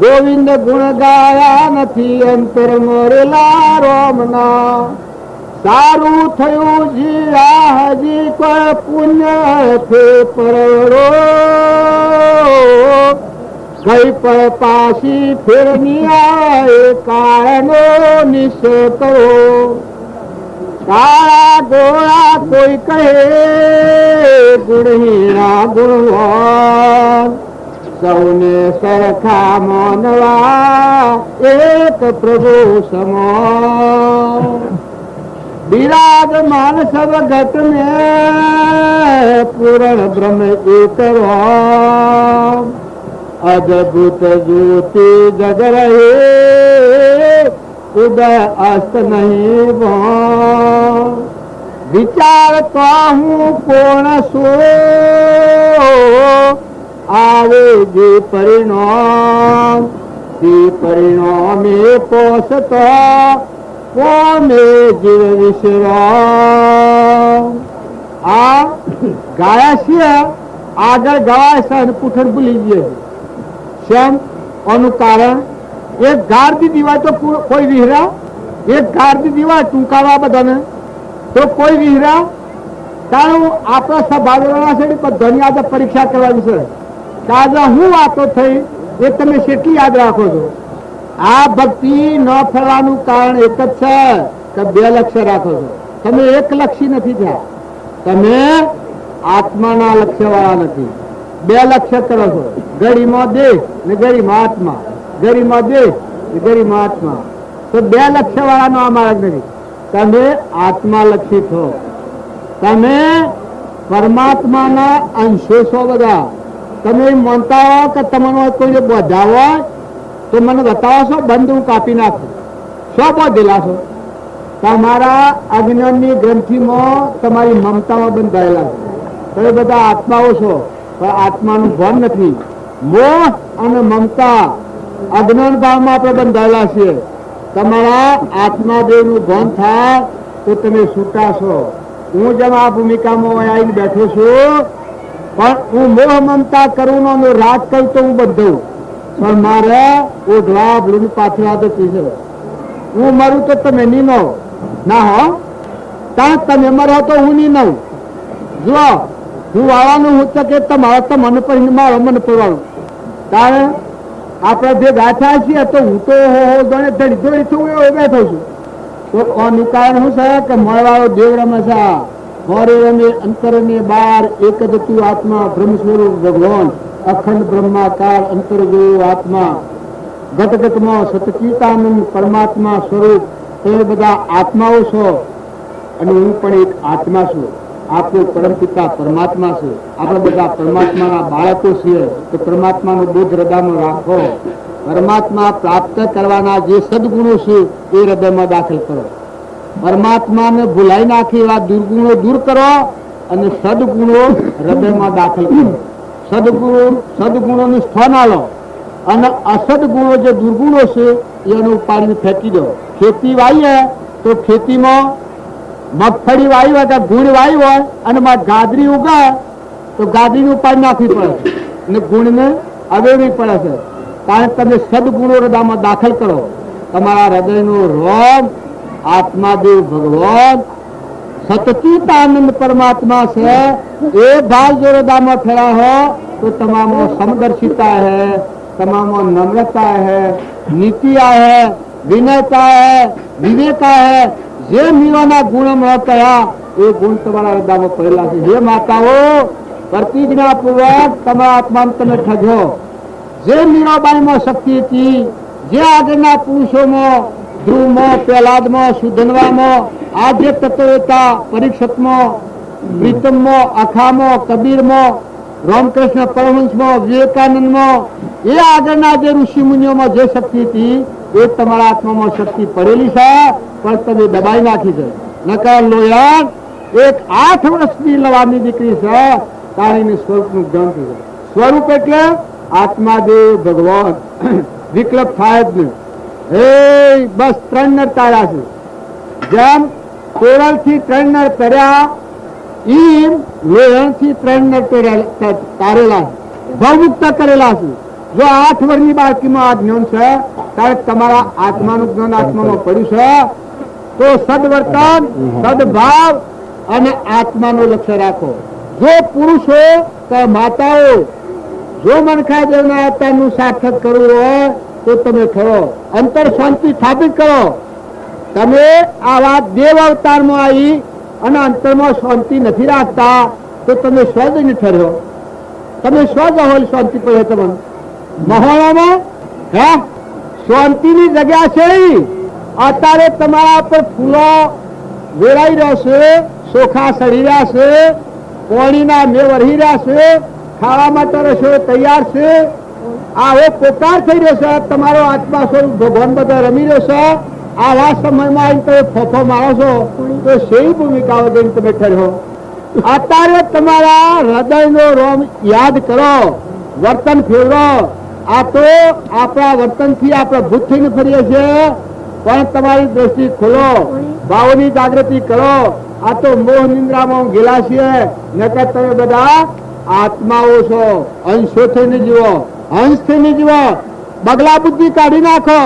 ગોવિંદ ગુણ ગાયા નથી અંતર મોરેલા રોમના. સારું થયું જીયા હજી કોઈ પુણ્ય છે પરવડો. કઈ પર પાછી ફેરની આવે કાળનો નિશ્ચય કરો. કાળા ગોળા કોઈ કહે ગુણહીણા ગુણવાન. સૌને સરખા માનવા એક પ્રભુ સમાન. વિરાજમાન સબ ઘટ में पूर्ण ब्रह्म एक राम. अद्भुत ज्योति जग रहे उदय अस्त नहीं भान. विचारता हूँ पूर्ण सो आवे जे परिणाम. परिणाम पोषता કોને જીવ વિશ્રામ. આ ગાયા છીએ આગળ ગવાય છે અને પૂઠણ ભૂલી ગયે છે. શેમ? આનું કારણ એક ગારદી દીવાય તો કોઈ વિહરા. એક ગારદી દીવાય ટૂંકાવા બધાને તો કોઈ વિહરા. તારું આપણા સભાગવાના છે બધાની આજે પરીક્ષા કરવાની છે. આજે હું વાતો થઈ એ તમે કેટલી યાદ રાખો છો? આ ભક્તિ ન ફળવાનું કારણ એક જ છે કે બે લક્ષ્ય રાખો છો. તમે એક લક્ષી નથી થયા. તમે આત્માના લક્ષ્ય વાળા નથી. બે લક્ષ્ય કરો છો. ગરીમાં દેહ ને ગરીમાં આત્મા. ગરીમાં દેહ ને ગરીમાં આત્મા. તો બે લક્ષ્ય વાળાનો આ માર્ગ નથી. તમે આત્મા લક્ષી છો. તમે પરમાત્માના અંશો છો બધા. તમે માનતા હો કે તમને કોઈ બધા હોય તો મને બતાવો છો બંધ હું કાપી નાખું. શું બોધેલા છો? તમારા અજ્ઞાનની ગ્રંથિમાં તમારી મમતામાં બંધાયેલા છે. તમે બધા આત્માઓ છો પણ આત્માનું ભાન નથી. મોહ અને મમતા અજ્ઞાન ભાવમાં આપણે બંધાયેલા છીએ. તમારા આત્માદેવનું ભાન થાય તો તમે છૂટા છો. હું જેમ આ ભૂમિકામાં આવીને બેઠો છું પણ હું મોહ મમતા કરું નો રાગ કરું તો હું બંધું. પણ મારે ઓઢવા ભૂલ પાછળ તો છે. હું મરું તો તમે ની નો ના હો. ત્યાં તમે મરો તો હું ની નવ. જો હું વાળવાનું હું કે તમારે તો મને પર મારો મને પરવાનું. કારણ આપણે જે ગાંઠા છીએ તો હું તો ધણી ધોળી છું એવો બેઠો છું. તો આનું કારણ શું છે કે મળવાળો દેવ રમે છે. મોરે રમે અંતરની બાર એક જ તું આત્મા બ્રહ્મ સ્વરૂપ ભગવાન. અખંડ બ્રહ્માકાર અંતર જેવો આત્મા. ઘટઘટમાં સતચિતાનંદ પરમાત્મા સ્વરૂપ. તમે બધા આત્માઓ છો અને હું પણ એક આત્મા છું. આપણો પરમપિતા પરમાત્મા છે. આપણે બધા પરમાત્માના બાળકો છીએ. તો પરમાત્માનો બોધ હૃદયમાં રાખો. પરમાત્મા પ્રાપ્ત કરવાના જે સદગુણો છે એ હૃદયમાં દાખલ કરો. પરમાત્માને ભૂલાઈ નાખી એવા દુર્ગુણો દૂર કરો અને સદગુણો હૃદયમાં દાખલ કરો. સદગુણોનું સ્થાન આલો અને અસદગુણો જે દુર્ગુણો છે એને ઉપાડીને ફેંકી દો. ખેતી વાવીએ તો ખેતીમાં મગફળી વાવી હોય કે ગુણ વાવી હોય અને ગાજરી ઉગે તો ગાજરીને ઉપાડી નાખવી પડે અને ગુણને અવેરવી પડે છે. કારણ કે તમે સદગુણો હૃદયમાં દાખલ કરો. તમારા હૃદયનો રોમ આત્માદેવ ભગવાન સતચિતાનંદ પરમાत्मा से એ ભાવ જો હૃદયમાં ફેરા हो तो તમામ समदर्शिता है, तमाम नम्रता है, नीतिया है, विनयता है, विवेका है. જે મીરાના ગુણમાં કયા એ ગુણ તમારા હૃદયમાં પડેલા છે. જે માતાઓ પ્રતિજ્ઞા પૂર્વક તમારા આત્માને તમે ઠગો. જે મીરાબાઈમાં શક્તિ હતી, જે આગળના પુરુષોમાં ધ્રુવમાં, પ્રહલાદમાં, સુધનવામાં, આદ્ય તત્વતા, પરીક્ષિતમાં, પ્રીતમમાં, અખામાં, કબીરમાં, રામકૃષ્ણ પરમહંસમાં, વિવેકાનંદમાં, એ આગળના જે ઋષિ મુનિઓમાં જે શક્તિ હતી એ તમારા આત્મામાં શક્તિ પડેલી છે, પણ તમે દબાઈ નાખી છે. નકર લોહિયાણ એક 8 વર્ષની લવાની દીકરી છે, તાણીને સ્વરૂપનું જ્ઞાન છે. સ્વરૂપ એટલે આત્માદેવ ભગવાન વિકલ્પ થાય જ નહીં. એ બસ 3 નર તાર્યા છે. જેમ કોરલ થી 3 નર તર્યા એમ લોહિયાણ થી 3 નર તારેલા છે, ભવમુક્ત કરેલા છે. જો 8 વર્ષની બાળકીમાં આ જ્ઞાન છે, ત્યારે તમારા આત્માનું જ્ઞાન આત્મામાં પડ્યું છે, તો સદવર્તન, સદભાવ અને આત્માનું લક્ષ્ય રાખો. જો પુરુષો કે માતાઓ જો મનખા દેવના અવતારનું સાર્થક કરવું હોય તો તમે કરો. અંતર શાંતિ સ્થાપિત કરો. તમે આવા દેવ અવતારમાં આવી અને અંતરમાં શાંતિ નથી રાખતા તો તમે સ્વજ નહીં ઠર્યો. તમે સ્વજ હોય શાંતિ પડે તમને મહોણામાં હે શાંતિની જગ્યા છે. અત્યારે તમારા પર ફૂલો વેરાઈ રહ્યા છે, સોખા સડી રહ્યા છે, પાણીના મેં વરહી રહ્યા છે, ખાવા માટે રસોઈ તૈયાર છે. આવો પોકાર થઈ રહ્યો છે. તમારો આત્મા સ્વરૂપ ભગવાન બધા રમી રહ્યો છે. આવા સમયમાં આવીને તમે ફોફો મારો છો તો શેની ભૂમિકાઓ દઈને તમે ઠર્યો. અત્યારે તમારા હૃદયનો રોમ યાદ કરો, વર્તન ફેરવો. આ તો આપણા વર્તનથી આપણે ભૂત થઈને ફરીએ છીએ, પણ તમારી દ્રષ્ટિ ખોલો, ભાવોની જાગૃતિ કરો. આ તો મોહ નિંદ્રામાં ગયેલા છીએ. નકર તમે બધા આત્માઓ છો, અંશો થઈને જીવો, હંસ થઈને જીવો. બગલા બુદ્ધિ કાઢી નાખો.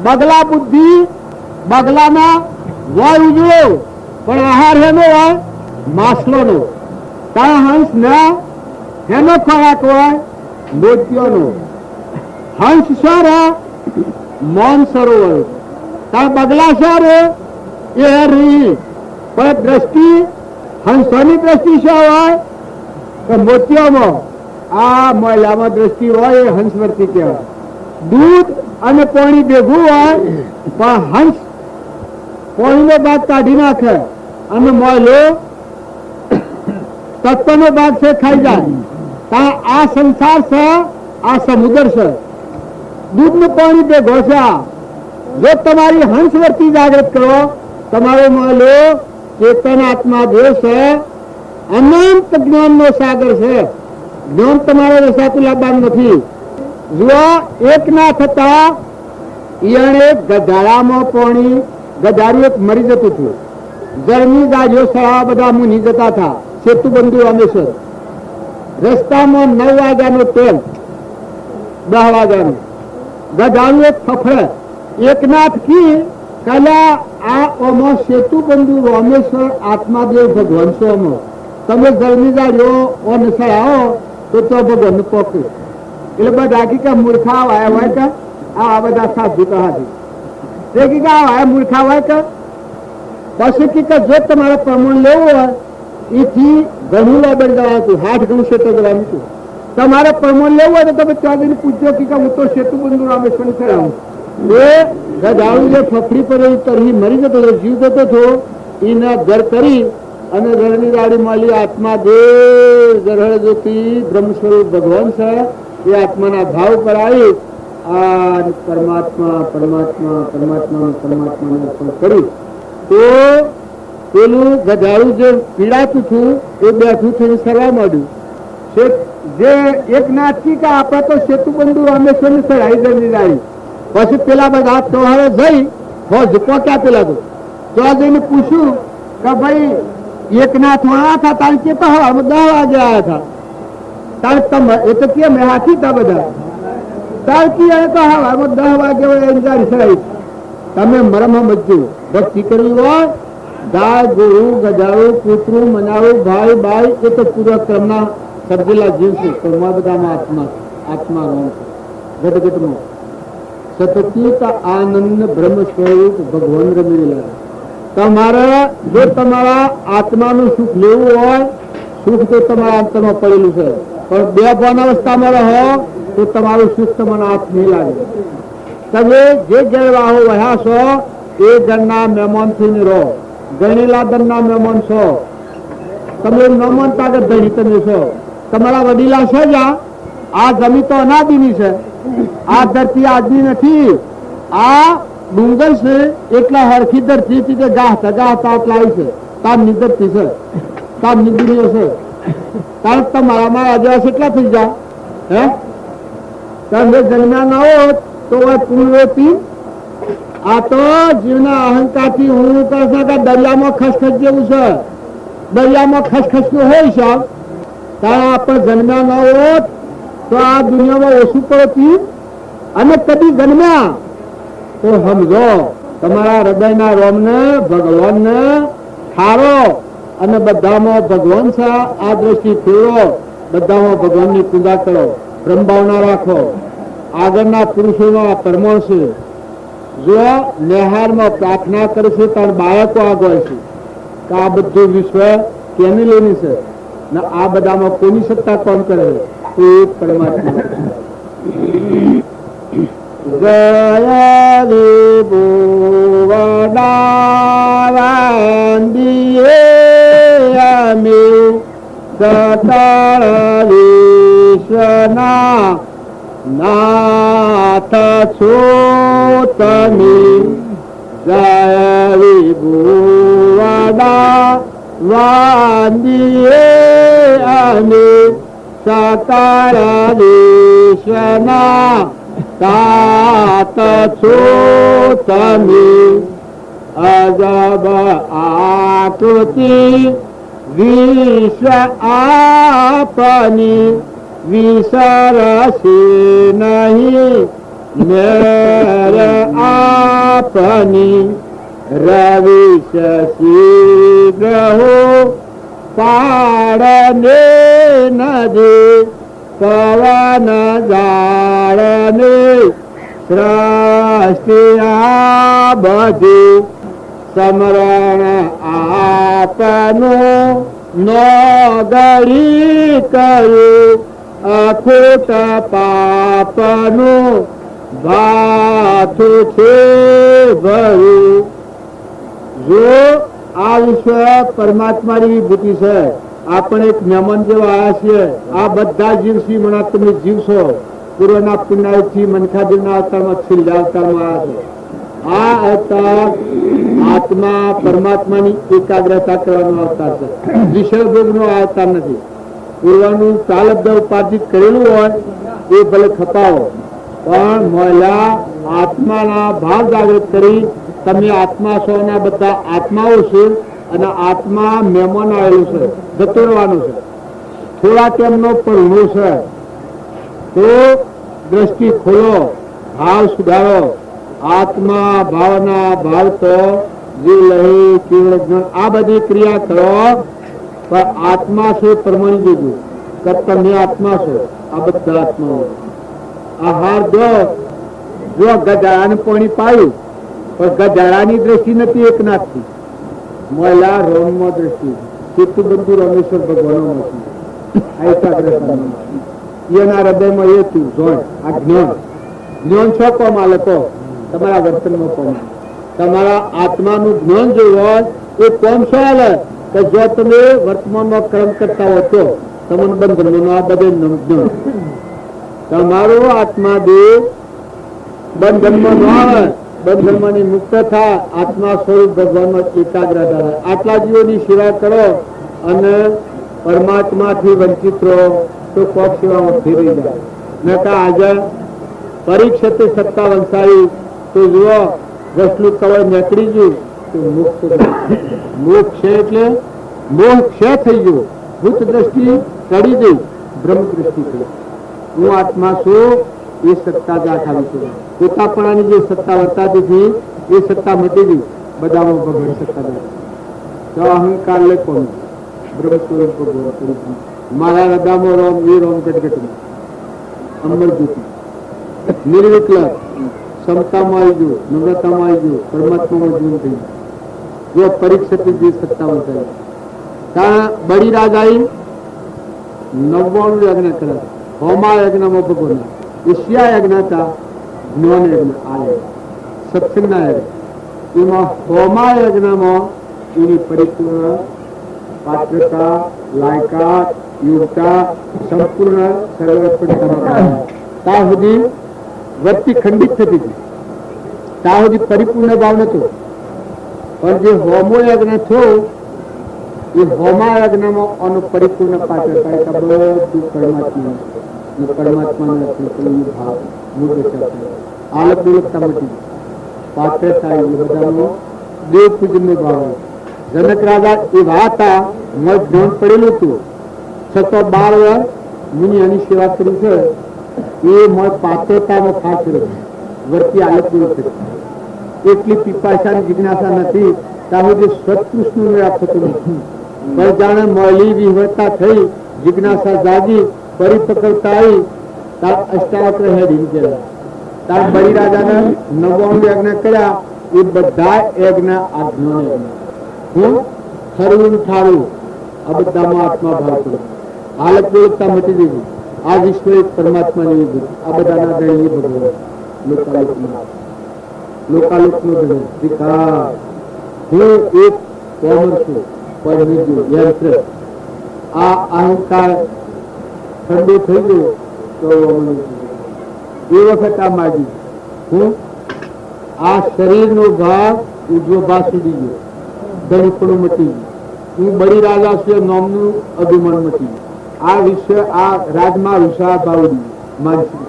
બગલા બુદ્ધિ બગલાના હોય ઉજળો, પણ આહાર હેનો હોય માછલોનો. કારણ હંસ ના હેનો ખોરાક હોય મોતીઓનો. હંસ સર મૌન સરોવર, કારણ બગલા સર એ રહી. પણ દ્રષ્ટિ હંસોની દ્રષ્ટિ શું હોય તો મોતીઓમાં, આ મહિલામાં દ્રષ્ટિ હોય એ હંસવર્તી કહેવાય. દૂધ અને પાણી ભેગું હોય પણ હંસ પાણીનો ભાગ કાઢી નાખે અને મોયલો તત્વનો ભાગ છે ખાઈ જાય. કારણ આ સંસાર છે, આ સમુદ્ર છે, દૂધનું પાણી ભેગો છે. જો તમારી હંસવર્તી જાગૃત કરો, તમારો મોયલો ચેતન આત્મા જે છે અનંત જ્ઞાનનો સાગર છે. જ્ઞાન તમારે રસાતું લાવવાનું નથી. જુઓ એક ના થતા ઈયણે ગધાડામાં પાણી, ગધાડું એક મરી જતું હતું. ગરમી ગાડીઓ સળા બધા મુની જતા હતા. સેતુબંધુ રામેશ્વર રસ્તામાં 9 વાગ્યાનો ટ્રેન, 10 વાગ્યાનો. ગધાડું એક ફફડે એકનાથ કી કલા આ ઓમો સેતુબંધુ રામેશ્વર આત્માદેવ ભગવાન સોમો. તમે ગરમી ગાડીઓ ઓન સળાવો તો ભગવાન પોકે. એટલે બધા કે મૂર્ખા આવ્યા હોય કે આ બધા સાધુ કહાથી તે કે આ મૂર્ખા હોય કે પછી કે જો તમારે પ્રમાણ લેવું હોય એથી ઘણું લેબર જવાનું, 8 ગણું ક્ષેત્ર જવાનું હતું. તમારે પ્રમાણ લેવું હોય તો તમે ત્યાં જઈને પૂછજો કે હું તો સેતુબંધુ રામેશ્વર કરાવું. એ ગધાડું જે ફફડી પર તરહી મરી જતો હતો, જીવ જતો હતો, એના ઘર કરી અને ઘરની ગાડી માલી આત્મા દેવ ગરહળ જ્યોતિ બ્રહ્મ સ્વરૂપ ભગવાન છે. એ આત્માના ભાવ પર આવી આ પરમાત્મા પરમાત્મા પરમાત્મા પરમાત્માને અર્પણ કરી તો પેલું ગધાડું જે પીડાતું હતું એ બેઠું થઈને સરવા માંડ્યું. જે એક નાથથી કે આપણે તો સેતુબંધુ રામેશ્વરની સરાઈ જઈ આવી પછી પેલા બધા તો હવે જઈ પહોંચ્યા પેલા તો જઈને પૂછ્યું કે ભાઈ એકના થોડા હતા તારે કેટલા હવા 10 વાગે આવ્યા હતા તારે તમે એ તો કે મેં હાથી હતા બધા તાર કી તો હવા 10 વાગે એન્જાર સરાઈ તમે મરમ સમજજો ભક્તિ કરવી હોય ગાય ગોળું ગજાવું કૂતરું મનાવું ભાઈ બાઈ એ તો પૂર્વક્રમના સર્જેલા જીવ છે પણ બધામાં આત્મા રોમ છે ઘટઘટમાં સતચિત આનંદ બ્રહ્મ સ્વરૂપ ભગવાન રમેલા તમારે જો તમારા આત્માનું સુખ લેવું હોય સુખ તો તમારા અંતરમાં પડેલું છે પણ બે ભાન અવસ્થામાં રહો તો તમારું સુખ તમને હાથ નહીં લાગે તમે જે જળવાહો વહ્યા છો એ જણના મહેમાનથી રહો ગણેલા દરના મહેમાન છો તમે ન માનતા કે ધણી તમે છો તમારા વડીલા છે જ્યાં આ જમીન તો અનાદિની છે આ ધરતી આજની નથી આ ડુંગર છે એટલા હરખી ધરતી હતી કે ગાહતા આટલા આવી છે તામની ધરતી છે તામની દુનિયા છે કારણ તમારામાં આજે કેટલા થઈ જાય હે તમે જન્મ્યા ના હોત તો પૂર્વથી આ તો જીવના અહંકારથી હું કહું કે દરિયામાં ખસખસ જેવું છે દરિયામાં ખસખસ નું હોય છે કારણ આપણે જન્મ્યા ન હોત તો આ દુનિયામાં ઓછું પડતી અને કદી જન્મ્યા તો સમજો તમારા હૃદયના રોમને ભગવાનને ઠારો અને બધામાં ભગવાન છે આ દ્રષ્ટિ ફેરવો બધામાં ભગવાનની પૂજા કરો બ્રહ્મ ભાવના રાખો આગળના પુરુષોનો આ પરમાણ છે જો નેહારમાં પ્રાર્થના કરશે ત્યારે બાળકો આગળ છે કે આ બધું વિશ્વ કેની લેની છે ને આ બધામાં કોની સત્તા કોણ કરે તો એક પરમાત્મા જય રે બોવડાવંદીએ અમે સતળ વિશ્વના નાથ છો તમે જય રે બોવડાવંદીએ અમે સતળ વિશ્વના તાત છો તમે અજબ આકૃતિ વિશ્વ આપની વિસરશે નહીં મેર આપની રવિ શશી ગ્રહો પાડને નદી પવન જાળને સૃષ્ટિયા બધી સમરણ આપનું નોગળી કર્યું અખૂટ પાપનું ભાથું છે ભર્યું જો આ વિશ્વ પરમાત્માની વિભૂતિ છે આપણે એક મહેમાન જેવા આવ્યા છીએ આ બધા જીવ છીએ મને તમે જીવ છો પૂર્વના પુણ્યથી મનખાદેવના અવતારમાં છેલ્લા અવતારમાં આવ્યા છો આ અવતાર આત્મા પરમાત્માની એકાગ્રતા કરવાનો અવતાર છે વિષય ભોગનો અવતાર નથી પૂર્વનું ચાલબ્દ ઉપાર્જિત કરેલું હોય એ ભલે ખપાવો પણ મહિલા આત્માના ભાવ જાગૃત કરી તમે આત્મા છો ના બધા આત્માઓ છે અને આત્મા મહેમાન આવેલું છે જતો રહેવાનું છે થોડા તેમનો પરણું છે તો દ્રષ્ટિ ખોલો ભાવ સુધારો આત્મા ભાવના ભાવ તો જીવ લહી કેવળ આ બધી ક્રિયા કરો પણ આત્મા છે પરમાણી દીધું કે તમે આત્મા છો આ બધા આત્માઓ આહાર જો ગજાળાને પાણી પાયું પણ ગજાળાની દ્રષ્ટિ નથી એકનાથથી મહિલા રોમમાં દ્રષ્ટિ ચિત્તબંધુ રમેશ્વર ભગવાન એના હૃદયમાં એ થયું જોણ આ જ્ઞાન છો કોમ આલકો તમારા વર્તનમાં કોમ તમારા આત્માનું જ્ઞાન જોયું હોય એ કોમ છો આલે કે જો તમે વર્તમાનમાં કર્મ કરતા હો તો તમને બંધન આ બધે જ્ઞાન તમારો આત્મા દેહ બંધનમાં ન આવે બંધનમાંથી મુક્ત થાય આત્મા સ્વરૂપ ભગવાનમાં એકાગ્ર થાય આટલા જીવોની સેવા કરો અને પરમાત્માથી વંચિત રહો તો કોક સેવામાં ફેરી જાય ન કે આજે પરીક્ષતે સત્તા વંશાવી તો જુઓ વસલું કવળ નીકળી ગયું તો મોક્ષ છે એટલે મોહ ક્ષય થઈ ગયો, ભૂત દ્રષ્ટિ ચડી ગઈ, બ્રહ્મ દ્રષ્ટિ થઈ. હું આત્મા છું એ સત્તા જાત આવી છે. પોતાપણાની જે સત્તા વર્તાતી હતી એ સત્તા મટી ગઈ, બધામાં ભગવાન સત્તા જાત. તો અહંકાર લે કોણ બ્રહ્મ સ્વરૂપ ભગવાન મારા હૃદયમાં રોમ એ રોમ ગટગટમાં અમર જ્યોતિ નિર્વિકલ્પ ક્ષમતામાં આવી ગયું, નમ્રતામાં આવી ગયું, પરમાત્મામાં જીવન થઈ ગયું. જો પરીક્ષિત જે સત્તા વર્તાય ત્યાં બળી રાજાએ 99 યજ્ઞ કર્યા. હોમા યજ્ઞમાં ભગવાન, ઈશ્યા યજ્ઞ હતા, જ્ઞાન યજ્ઞ આ સત્સંગના યજ્ઞ. એમાં હોમા યજ્ઞમાં એની પરિપૂર્ણ પાત્રતા, લાયકાત, યોગ્યતા સંપૂર્ણ સર્વોત્પન્ન ત્યાં સુધી વૃત્તિ ખંડિત થતી હતી, ત્યાં સુધી પરિપૂર્ણ ભાવ નતો. પણ જે હોમો યજ્ઞ થયો એ હોમા યજ્ઞમાં અનુ પરિપૂર્ણ પાત્રતા બધું પરમાત્મા પરમાત્માના ભાવ મૂળ આલક દોલકતા મટી પાત્રતા એ બધાનો દેવ પૂજનનો ભાવ. જનક રાજા એવા હતા, મત ધ્યાન પડેલું હતું, છતાં 12 વર્ષ મુનિ એની સેવા કરી છે. એ મત પાત્રતામાં ખાસ વર્તી આલક દોલક એટલી પીપાસાની જિજ્ઞાસા નથી ત્યાં સુધી સત્કૃષ્ણ મેળાપ થતો નથી. પણ જાણે મળી વિહવતા થઈ, જિજ્ઞાસા જાગી, પરિપક્વતા આવી, તાર અષ્ટાવક્ર હેડી ગયા. તાર બળી રાજાને 99 યજ્ઞ કર્યા. એ બધા યજ્ઞ આજ્ઞા યજ્ઞ. હું ખરું ઠારું આ બધામાં આત્મા ભાવ કરો, હાલત દોલકતા મટી જઈ. આ વિશ્વ એક પરમાત્માની બુદ્ધિ, આ બધાના ગણ ભગવાન લોકાલોકમાં લોકાલોકનો વિકાસ. હું એક કોમર છું, પણ બીજું યંત્ર. આ અહંકાર ઠંડો થઈ ગયો તો એ વખત આ માગી હું આ શરીરનો ભાગ ઉજવો ભાગ સુધી ગયો, ધણીપણું મટી ગયું. હું બળી રાજા છે નામનું અભિમાન મટી ગયું. આ વિશ્વ આ રાજમાં વિશાળ ભાવ માનસિક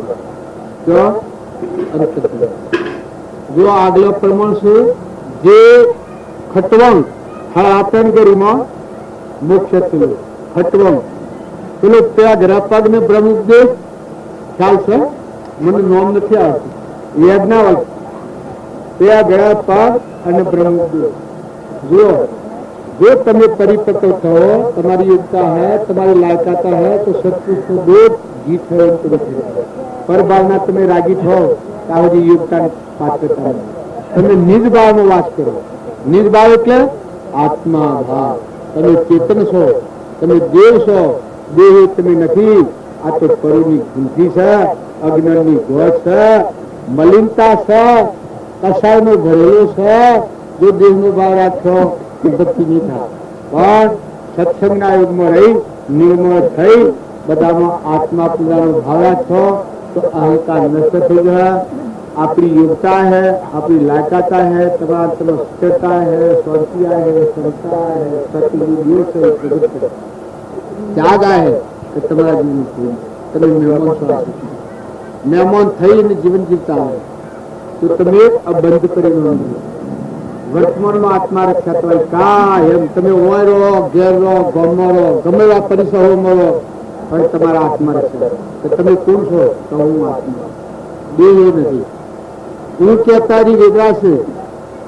જો આગલો પ્રમાણ છે જે ખટવંગ આતંકગીરીમાં મોક્ષ થયું. ખટવંગ પેલો ત્યાં ઘરા પગ ને બ્રહ્મ ઉપદેશ ખ્યાલ છે, મને નામ નથી આવતું. યજ્ઞાવલ ત્યાં ઘરા પગ અને બ્રહ્મ ઉપદેશ. જો તમે પરિપક્વ થો, તમારી યોગ્યતા है, તમારી લાયકાતા है તો સત્પુરુષનો દોષ જીત થયો. પરભાવના તમે રાગી થો ત્યાં સુધી યોગ્યતા પાત્રતા તમે નિજ ભાવમાં વાસ કરો. નિજ ભાવ એટલે આત્મા ભાવ. તમે ચેતન છો, તમે દેવ છો, દેહ તમે નથી. આ તો પરુની ગુંથી છે, અજ્ઞાનની ગોળ છે, મલિનતા છે, કસાયનો ભરેલો છે. જો દેહનો ભાવ રાખશો ભક્તિ નહીં થાય. પણ સત્સંગના યુગમાં રહી નિર્મળ થઈ બધામાં આત્મા પૂજાનો ભાવ રાખશો તો અહંકાર નષ્ટ થઈ ગયા. આપણી योग्यता है, अपनी लायकाता है, तुम्हारा स्थिरता है, स्वर्तिया है, क्षमता है, सत्य त्याग है कि तुम्हारा जीवन તમે મહેમાન છો. મહેમાન થઈને જીવન જીવતા હોય તો તમે બંધ કરી વર્તમાનમાં આત્મા રક્ષા થાય. કાયમ તમે ઓય રહો, ઘેર રહો, ગામમાં રહો, ગમે એવા પરિસરોમાં રહો, પણ તમારા આત્મા રક્ષા. તમે કોણ છો? તો હું આત્મા, દેહ નથી. હું કહેતાની વેદરાશે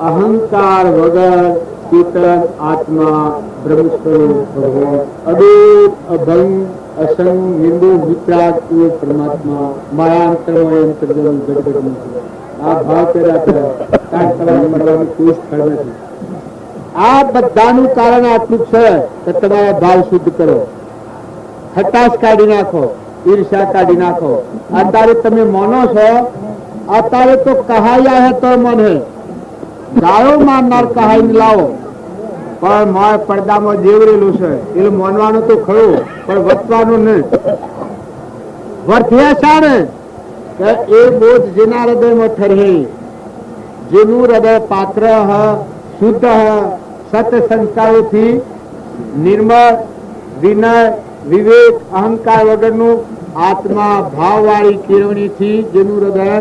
અહંકાર વગર ચેતન આત્મા બ્રહ્મ સ્વરૂપ ભગવાન અદૂત અભંગ અસંગ નિર્દો વિતરાગ એ પરમાત્મા માયાંતરમાં અંતર્જન ગડગડ નથી. આ ભાવ કરવાનું કોઈ સ્થળ નથી. આ બધાનું કારણ આટલું છે કે તમારા ભાવ શુદ્ધ કરો, ખટાશ કાઢી નાખો, ઈર્ષા કાઢી નાખો. અત્યારે તમે માનો છો, અત્યારે તો કહાયા હે તો મન હે. ગાયો મારનાર કહાઈને લાવો, પણ મારા પડદામાં દેવરેલું છે એટલે માનવાનું તો ખરું, પણ વર્તવાનું નહીં. વર્ત્યા સારે કે એ બોધ જેના હૃદયમાં ઠરે, જેનું હૃદય પાત્ર શુદ્ધ સત્ય સંસ્કારોથી નિર્મળ, વિનય, વિવેક અહંકાર વગરનું આત્મા ભાવવાળી કેળવણીથી જેનું હૃદય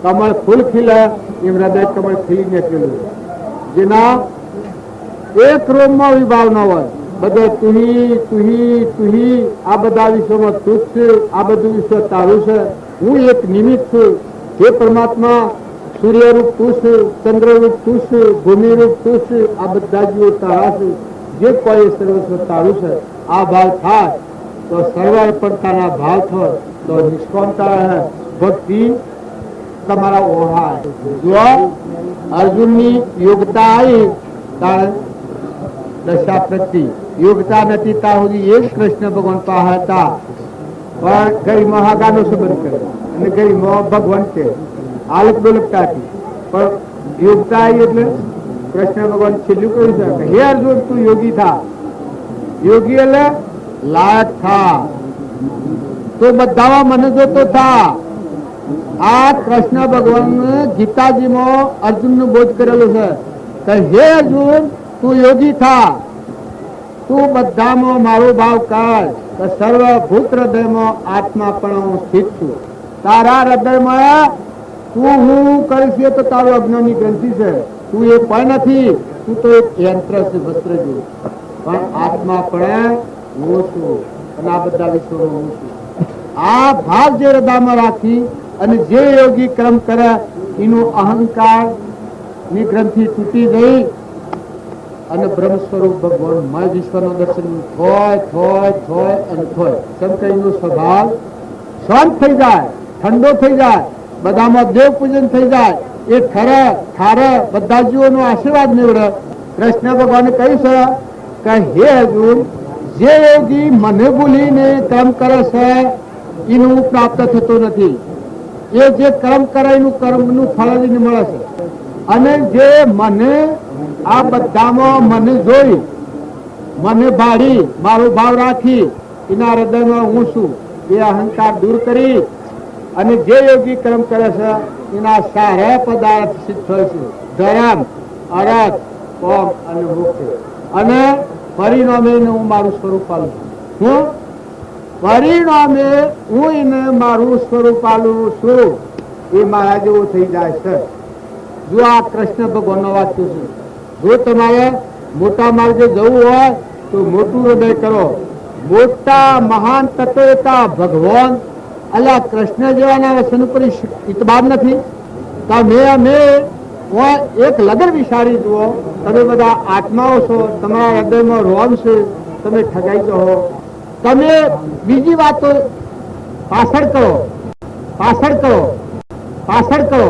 કમળ ફૂલ ખીલે એમ હૃદય કમળ ખીલી નીકળેલું, જેના એક રોમમાં વિભાવ ન હોય, બધે તુહી તુહી તુહી, આ બધા વિશ્વમાં તું છે, આ બધું વિશ્વ તારું છે, હું એક નિમિત્ત છું. જે પરમાત્મા સૂર્યરૂપ તું છે, ચંદ્રરૂપ તું છે, ભૂમિરૂપ તું છે, આ બધા જીવો તારા છે, જે કોઈ સર્વસ્વ તારું છે. આ ભાવ થાય તો સર્વર્પણતાના ભાવ થાય તો નિષ્કામતા રહે, ભક્તિ તમારા ઓહા. જો અર્જુનની યોગ્યતા આવી ત્યારે દશા પ્રતિ યોગ્યતા નથી ત્યાં સુધી એક કૃષ્ણ ભગવાન પાસે હતા, પણ ગઈ મહાગાનો સંબંધ કરે અને ગઈ ભગવાન છે આલક ડોલકતા હતી, પણ યોગ્યતા આવી એટલે કૃષ્ણ ભગવાન છેલ્લું કહ્યું છે કે હે અર્જુન તું યોગી થા. યોગી એટલે લાયક થા, તો બધામાં મને જોતો થા. આ કૃષ્ણ ભગવાન ગીતાજીમાં અર્જુન નો બોધ કરેલો છે કે હે અર્જુન તું યોગી થા, તું બધામાં મારો ભાવ કર, તો સર્વભૂત હૃદયમાં આત્મા પણ હું સ્થિત છું. તારા હૃદયમાં તું હું કરીશ તો તારું અજ્ઞાનની ગ્રંથિ છે, તું એ પણ નથી, તું તો એક યંત્ર છે વસ્ત્ર જેવું, પણ આત્મા પણ હું છું અને આ બધા વિશ્વમાં હું છું. આ ભાવ જે હૃદયમાં રાખી અને જે યોગી કર્મ કરે એનું અહંકાર ની ગ્રંથિ તૂટી ગઈ અને બ્રહ્મ સ્વરૂપ ભગવાન મય વિશ્વનું દર્શન થોય થોય થોય અને થોય શંકરનો સ્વભાવ શાંત થઈ જાય, ઠંડો થઈ જાય, બધામાં દેવ પૂજન થઈ જાય, એ ઠરે ઠારે બધા જીવોનો આશીર્વાદ નીવડે. કૃષ્ણ ભગવાને કહ્યું છે કે હે અર્જુન, જે યોગી મને ભૂલીને કર્મ કરે છે એનું પ્રાપ્ત થતું નથી. એ જે કર્મ કરે એનું કર્મનું ફળ જ મળે છે. અને જે મને આ બધામાં મને જોઈ, મને ભાડી મારો ભાવ રાખી એના હૃદયમાં હું છું એ અહંકાર દૂર કરી અને જે યોગી કર્મ કરે છે એના સારા પદાર્થ સિદ્ધ થાય છે, ધર્મ અરથ કોમ અને મોક્ષ. અને પરિણામે હું મારું સ્વરૂપ આલું છું, પરિણામે હું એને મારું સ્વરૂપ આલું છું, એ મારા જેવો થઈ જાય છે. જો આ કૃષ્ણ ભગવાનનો વાક્ય છે. જો તમારે મોટા માર્ગે જવું હોય તો મોટું હૃદય કરો. મોટા મહાન તત્વતા ભગવાન અલ્યા કૃષ્ણ જેવાના વચન ઉપર ઇતબાર નથી. તમે અમે એક લગન વિચારી જુઓ, તમે બધા આત્માઓ છો, તમારા હૃદયમાં રોમ છે, તમે ઠગાઈ જાઓ, તમે બીજી વાતો પાછળ કરો પાછળ કરો પાછળ કરો